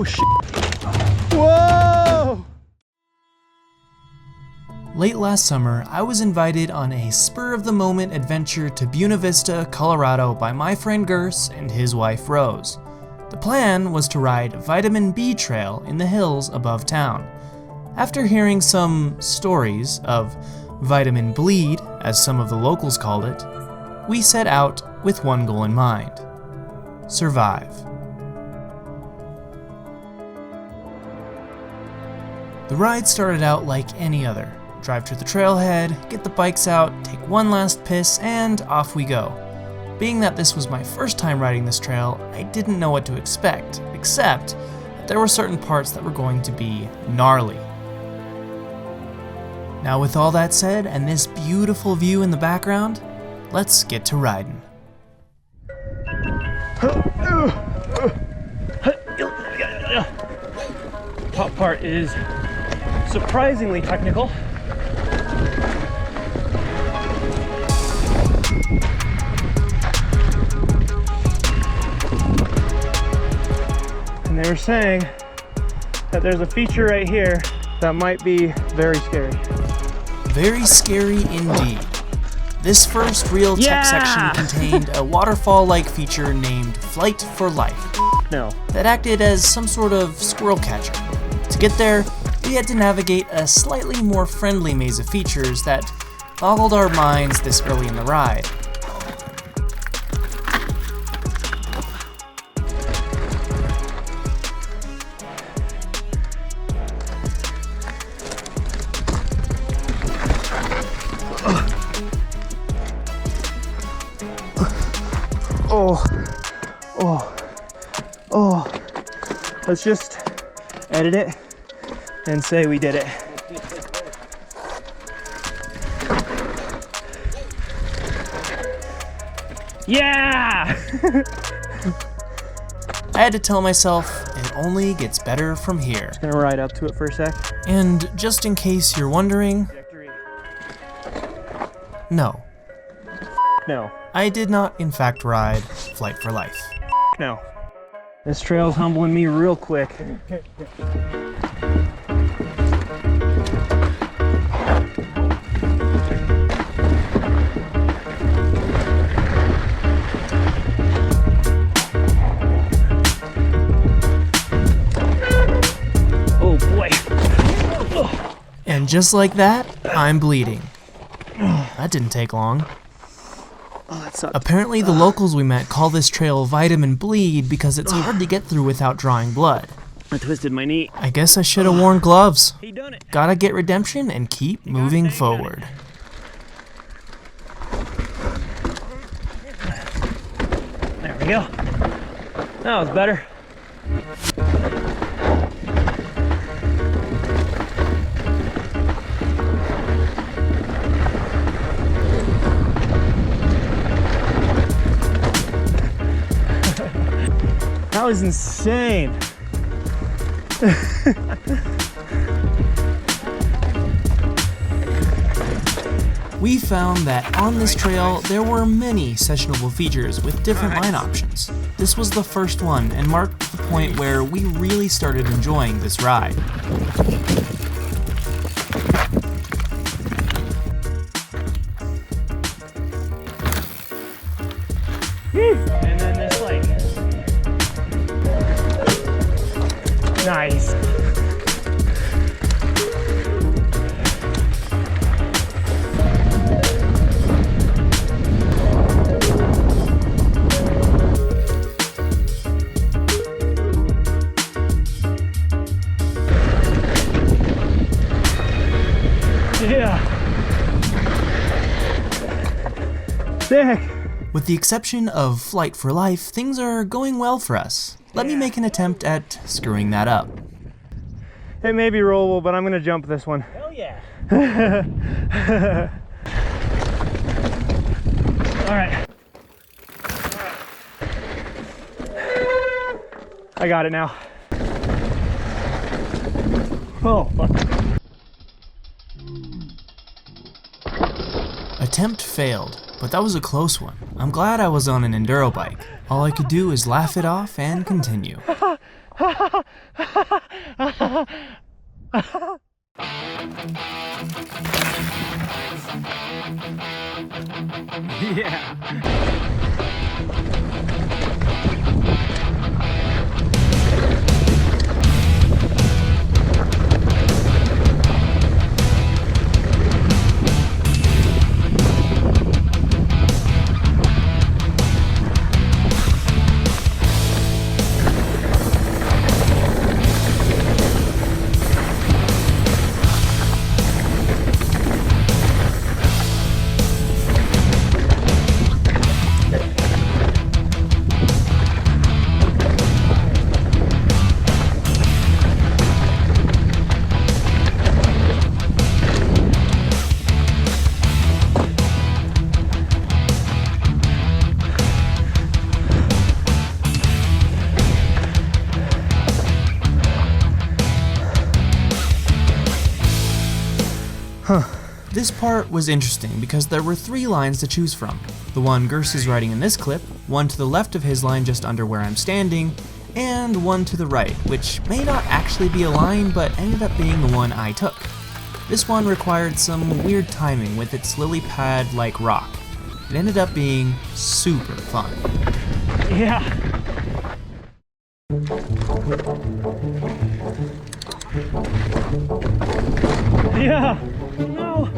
Oh shit! Whoa! Late last summer, I was invited on a spur-of-the-moment adventure to Buena Vista, Colorado by my friend Gurse and his wife Rose. The plan was to ride Vitamin B Trail in the hills above town. After hearing some stories of vitamin bleed, as some of the locals called it, we set out with one goal in mind: survive. The ride started out like any other. Drive to the trailhead, get the bikes out, take one last piss, and off we go. Being that this was my first time riding this trail, I didn't know what to expect, except that there were certain parts that were going to be gnarly. Now with all that said, and this beautiful view in the background, let's get to riding. Top part is surprisingly technical. And they were saying that there's a feature right here that might be very scary. Very scary indeed. This first real tech section contained a waterfall-like feature named Flight for Life that acted as some sort of squirrel catcher. To get there, we had to navigate a slightly more friendly maze of features that boggled our minds this early in the ride. Let's just edit it and say we did it. Yeah! I had to tell myself it only gets better from here. Just gonna ride up to it for a sec. And just in case you're wondering, no. No. I did not in fact ride Flight for Life. No. This trail's humbling me real quick. Oh boy. And just like that, I'm bleeding. That didn't take long. Apparently the locals we met call this trail Vitamin Bleed because it's hard to get through without drawing blood. I twisted my knee. I guess I should have worn gloves. He done it. Gotta get redemption and keep moving forward. There we go. That was better. That was insane. We found that on this trail there were many sessionable features with different line options. This was the first one and marked the point where we really started enjoying this ride. And then this like nice. Yeah. Sick. With the exception of Flight for Life, things are going well for us. Let me make an attempt at screwing that up. It may be rollable, but I'm gonna jump this one. Hell yeah. All right. I got it now. Oh, fuck. Attempt failed, but that was a close one. I'm glad I was on an enduro bike. All I could do is laugh it off and continue. This part was interesting because there were 3 lines to choose from. The one Gurse is riding in this clip, one to the left of his line just under where I'm standing, and one to the right, which may not actually be a line but ended up being the one I took. This one required some weird timing with its lily pad-like rock. It ended up being super fun. Yeah. Yeah. No.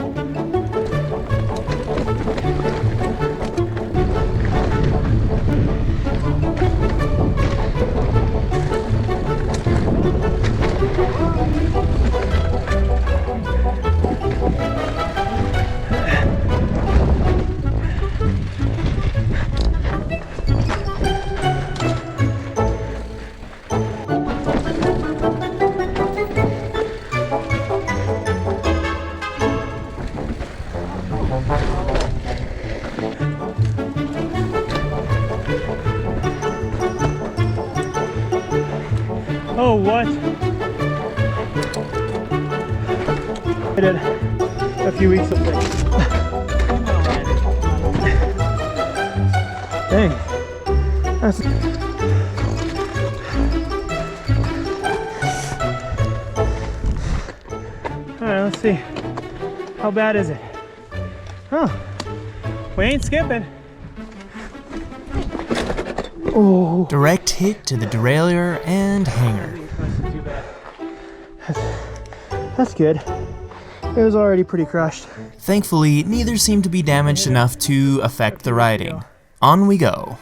Oh, what? I did a few weeks of this. Dang. That's... Alright, let's see. How bad is it? Huh. We ain't skipping. Oh. Direct hit to the derailleur and hanger. That's good. It was already pretty crushed. Thankfully, neither seemed to be damaged enough to affect the riding. On we go.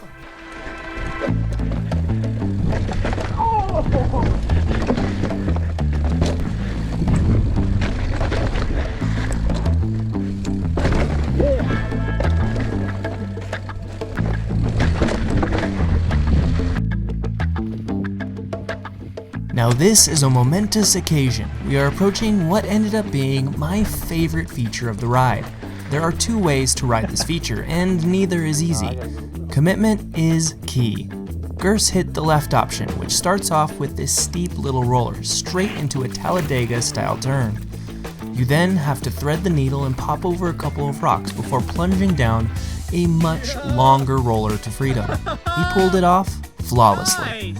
Now this is a momentous occasion. We are approaching what ended up being my favorite feature of the ride. There are 2 ways to ride this feature, and neither is easy. Commitment is key. Gurse hit the left option, which starts off with this steep little roller straight into a Talladega-style turn. You then have to thread the needle and pop over a couple of rocks before plunging down a much longer roller to freedom. He pulled it off flawlessly.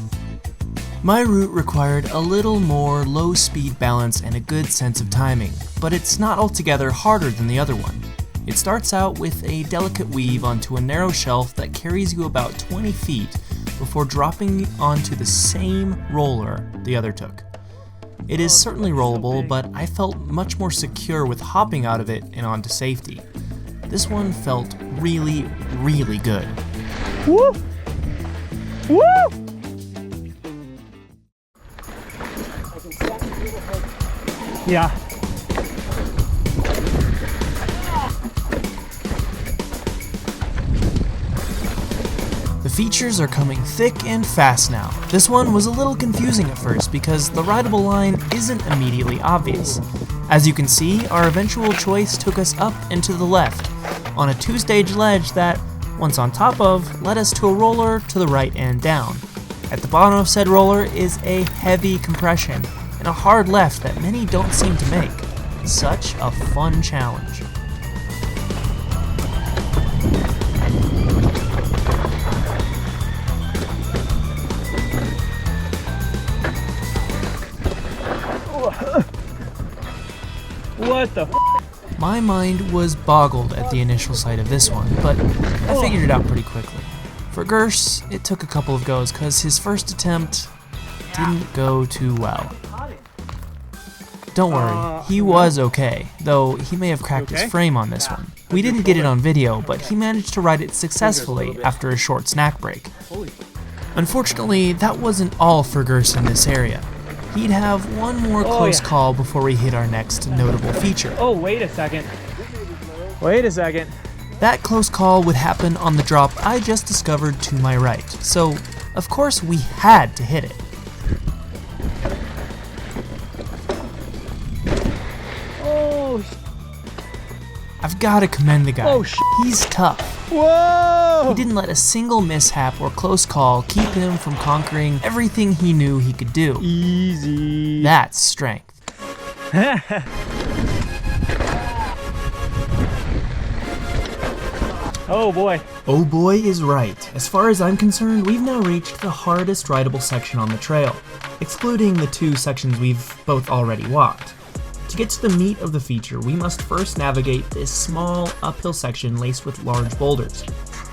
My route required a little more low-speed balance and a good sense of timing, but it's not altogether harder than the other one. It starts out with a delicate weave onto a narrow shelf that carries you about 20 feet before dropping onto the same roller the other took. It is certainly rollable, but I felt much more secure with hopping out of it and onto safety. This one felt really, really good. Woo! Woo! Yeah. The features are coming thick and fast now. This one was a little confusing at first because the rideable line isn't immediately obvious. As you can see, our eventual choice took us up and to the left, on a 2-stage ledge that, once on top of, led us to a roller to the right and down. At the bottom of said roller is a heavy compression and a hard left that many don't seem to make. Such a fun challenge. What the f? My mind was boggled at the initial sight of this one, but I figured it out pretty quickly. For Gurse, it took a couple of goes because his first attempt didn't go too well. Don't worry, he was okay, though he may have cracked his frame on this one. We didn't get it on video, but he managed to ride it successfully after a short snack break. Unfortunately, that wasn't all for Gurse in this area. He'd have one more close call before we hit our next notable feature. Oh, wait a second. Wait a second. That close call would happen on the drop I just discovered to my right, so of course we had to hit it. Oh, I've gotta commend the guy. Oh, he's tough. whoa! He didn't let a single mishap or close call keep him from conquering everything he knew he could do. Easy. That's strength. Oh boy. Oh boy is right. As far as I'm concerned, we've now reached the hardest rideable section on the trail, excluding the 2 sections we've both already walked. To get to the meat of the feature, we must first navigate this small uphill section laced with large boulders.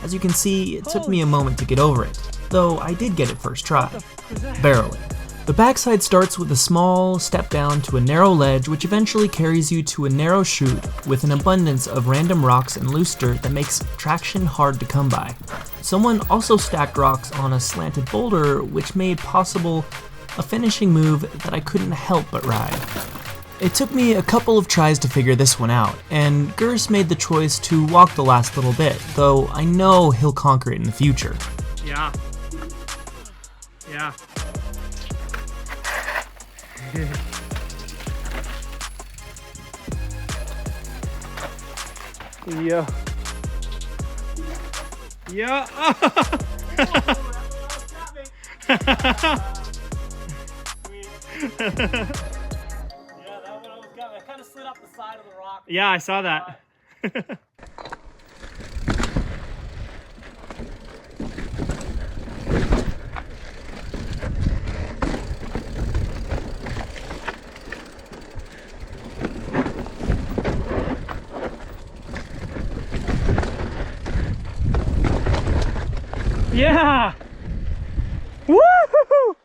As you can see, it took me a moment to get over it, though I did get it first try. Barely. The backside starts with a small step down to a narrow ledge, which eventually carries you to a narrow chute with an abundance of random rocks and loose dirt that makes traction hard to come by. Someone also stacked rocks on a slanted boulder, which made possible a finishing move that I couldn't help but ride. It took me a couple of tries to figure this one out, and Gurse made the choice to walk the last little bit, though I know he'll conquer it in the future. Yeah. Yeah. Yeah. Yeah. Yeah, I saw that. Yeah! Woo-hoo-hoo!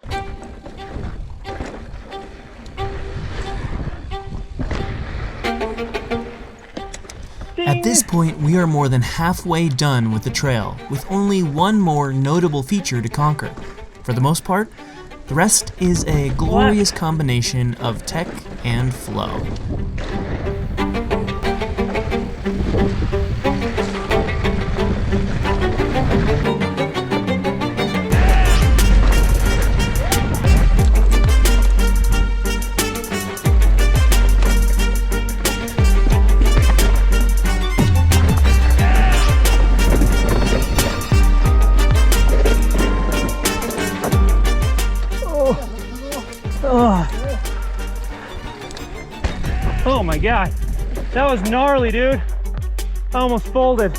At this point, we are more than halfway done with the trail, with only one more notable feature to conquer. For the most part, the rest is a glorious combination of tech and flow. Oh my god, that was gnarly, dude. I almost folded.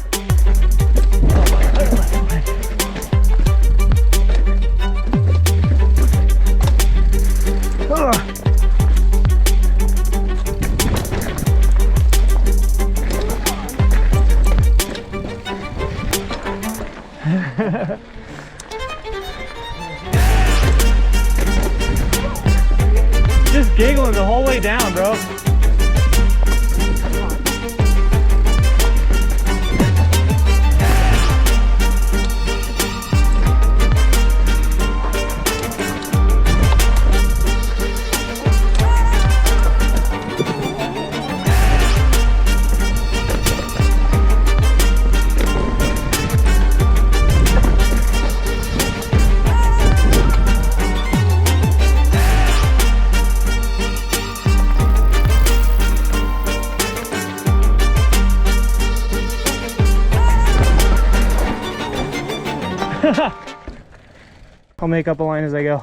Just giggling the whole way down, bro. I'll make up a line as I go.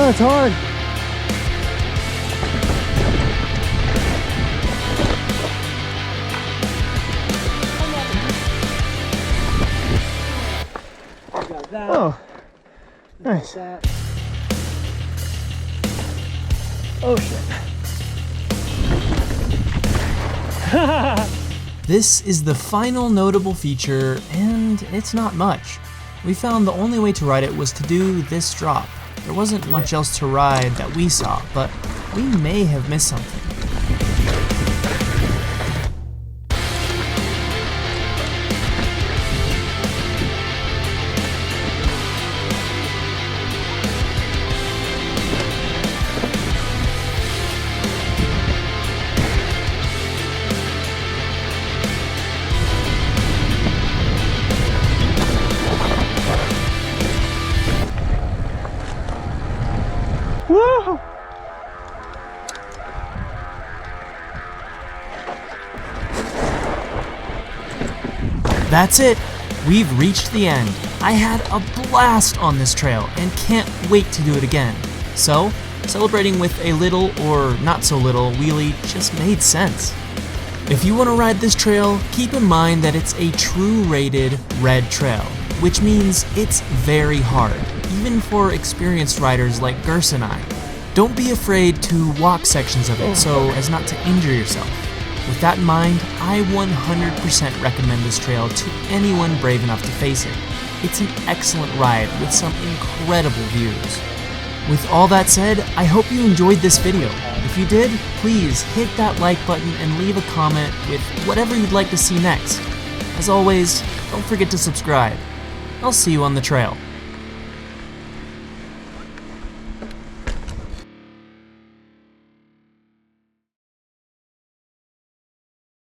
Oh, it's hard. Got that. Oh, nice. That. Oh shit. This is the final notable feature, and it's not much. We found the only way to ride it was to do this drop. There wasn't much else to ride that we saw, but we may have missed something. Woo! That's it! We've reached the end. I had a blast on this trail and can't wait to do it again. So, celebrating with a little or not so little wheelie just made sense. If you want to ride this trail, keep in mind that it's a true rated red trail, which means it's very hard, even for experienced riders like Gurse and I. Don't be afraid to walk sections of it so as not to injure yourself. With that in mind, I 100% recommend this trail to anyone brave enough to face it. It's an excellent ride with some incredible views. With all that said, I hope you enjoyed this video. If you did, please hit that like button and leave a comment with whatever you'd like to see next. As always, don't forget to subscribe. I'll see you on the trail.